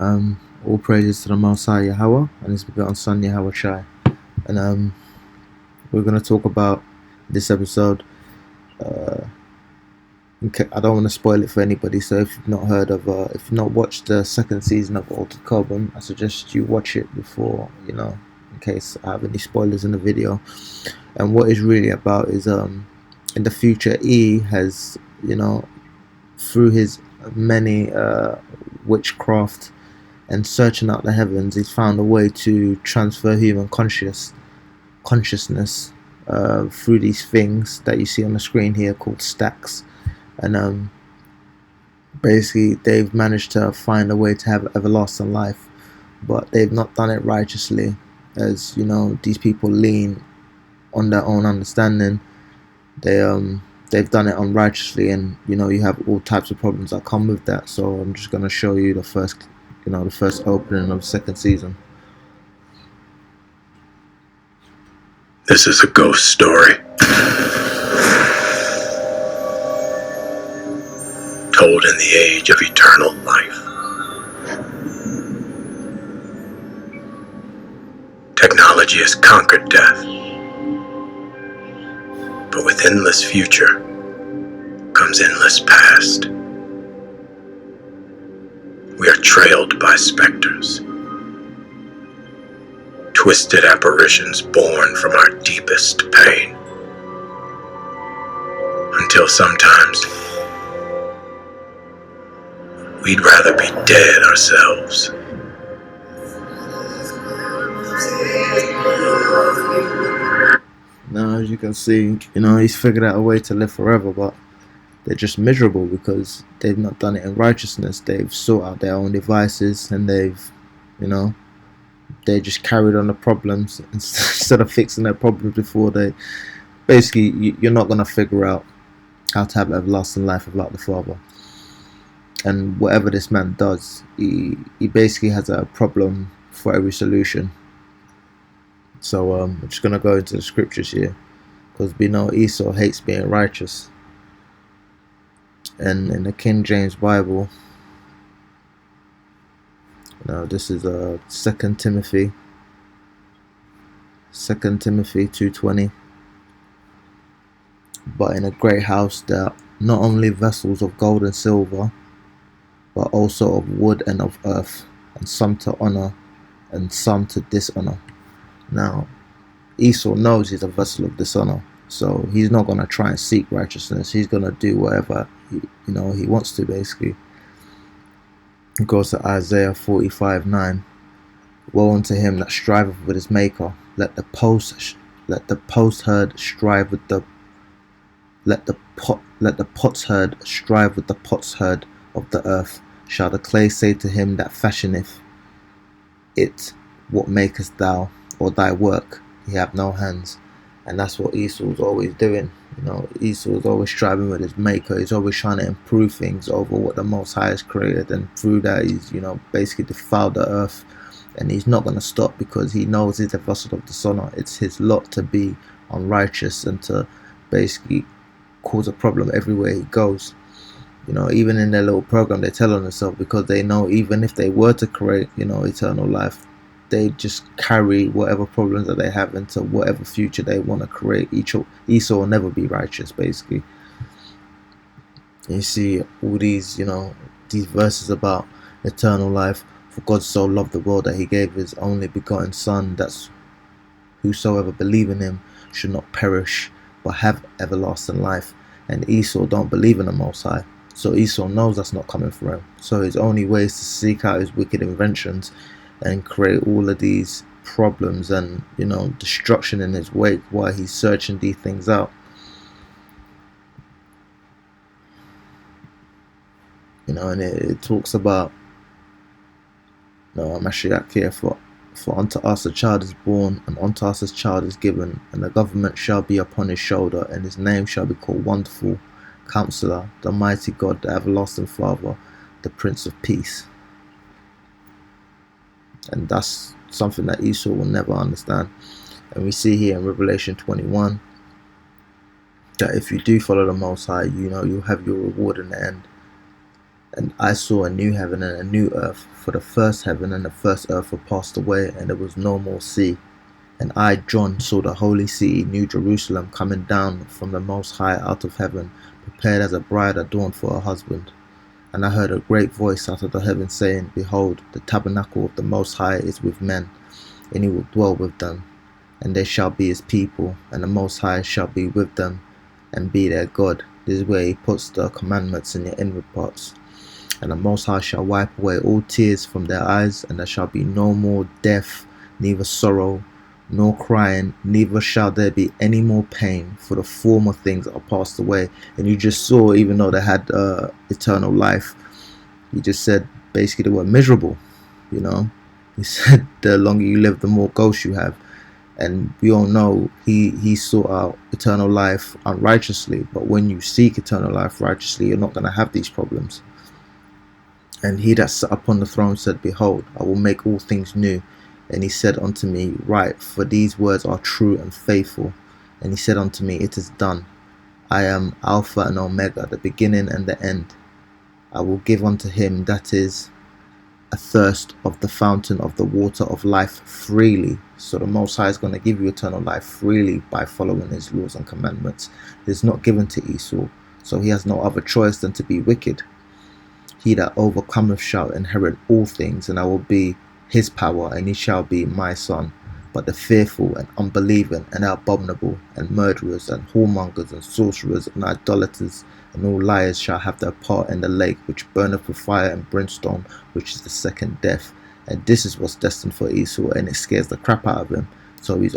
All praises to the Most High Yahweh and His begotten Son Yahweh Shai. And we're going to talk about this episode. Uh, I don't want to spoil it for anybody, so if you've not heard of, if you've not watched the second season of Altered Carbon, I suggest you watch it before, in case I have any spoilers in the video. And what it's really about is, in the future, E has, through his many witchcraft and searching out the heavens, he's found a way to transfer human consciousness through these things that you see on the screen here called stacks. And basically, they've managed to find a way to have everlasting life, but they've not done it righteously, as these people lean on their own understanding. They've done it unrighteously, and you have all types of problems that come with that. So I'm just going to show you the first opening of the second season. This is a ghost story told in the age of eternal life. Technology has conquered death, but with endless future comes endless past. We are trailed by specters, twisted apparitions born from our deepest pain, until sometimes we'd rather be dead ourselves. Now, as you can see, he's figured out a way to live forever, but they're just miserable because they've not done it in righteousness. They've sought out their own devices, and they just carried on the problems instead of fixing their problems before they. Basically, you're not going to figure out how to have everlasting life without the Father. And whatever this man does, he basically has a problem for every solution. So I'm just going to go into the scriptures here, because we know Esau hates being righteous. And in the King James Bible, this is 2 Timothy 2:20. But in a great house there are not only vessels of gold and silver, but also of wood and of earth, and some to honor and some to dishonor. Now, Esau knows he's a vessel of dishonor, so he's not going to try and seek righteousness. He's going to do whatever he wants to, basically. It goes to Isaiah 45:9. Woe unto him that striveth with his maker. Let the potsherd strive with the potsherd strive with the potsherd of the earth. Shall the clay say to him that fashioneth it, what makest thou? Or thy work, he have no hands. And that's what Esau's always doing. Esau's always striving with his maker. He's always trying to improve things over what the Most High has created, and through that he's basically defiled the earth. And he's not going to stop, because he knows he's a vessel of dishonor. It's his lot to be unrighteous and to basically cause a problem everywhere he goes. Even in their little program, they tell on themselves, because they know even if they were to create eternal life, they just carry whatever problems that they have into whatever future they want to create. Esau will never be righteous, basically. You see all these verses about eternal life. For God so loved the world that he gave his only begotten Son, that whosoever believe in him should not perish, but have everlasting life. And Esau don't believe in the Most High, so Esau knows that's not coming for him. So his only way is to seek out his wicked inventions and create all of these problems and destruction in his wake while he's searching these things out. And it talks about Mashiach here, for unto us a child is born, and unto us a child is given, and the government shall be upon his shoulder, and his name shall be called Wonderful Counselor, the Mighty God, the Everlasting Father, the Prince of Peace. And that's something that Esau will never understand. And we see here in Revelation 21 that if you do follow the Most High, you'll have your reward in the end. And I saw a new heaven and a new earth, for the first heaven and the first earth were passed away, and there was no more sea. And I, John, saw the holy city, New Jerusalem, coming down from the Most High out of heaven, prepared as a bride adorned for her husband. And I heard a great voice out of the heaven saying, Behold, the tabernacle of the Most High is with men, and he will dwell with them. And they shall be his people, and the Most High shall be with them, and be their God. This is where he puts the commandments in their inward parts. And the Most High shall wipe away all tears from their eyes, and there shall be no more death, neither sorrow, nor crying, neither shall there be any more pain, for the former things are passed away. And you just saw, even though they had eternal life, he just said basically they were miserable. You know, he said the longer you live, the more ghosts you have. And we all know he sought out eternal life unrighteously, but when you seek eternal life righteously, you're not going to have these problems. And he that sat upon the throne said, Behold, I will make all things new. And he said unto me, Write, for these words are true and faithful. And he said unto me, It is done. I am Alpha and Omega, the beginning and the end. I will give unto him that is athirst of the fountain of the water of life freely. So the Most High is going to give you eternal life freely by following his laws and commandments. It is not given to Esau, so he has no other choice than to be wicked. He that overcometh shall inherit all things, and I will be his power, and he shall be my son. But the fearful and unbelieving and abominable and murderers and whoremongers and sorcerers and idolaters and all liars shall have their part in the lake which burneth with fire and brimstone, which is the second death. And this is what's destined for Esau, and it scares the crap out of him. So he's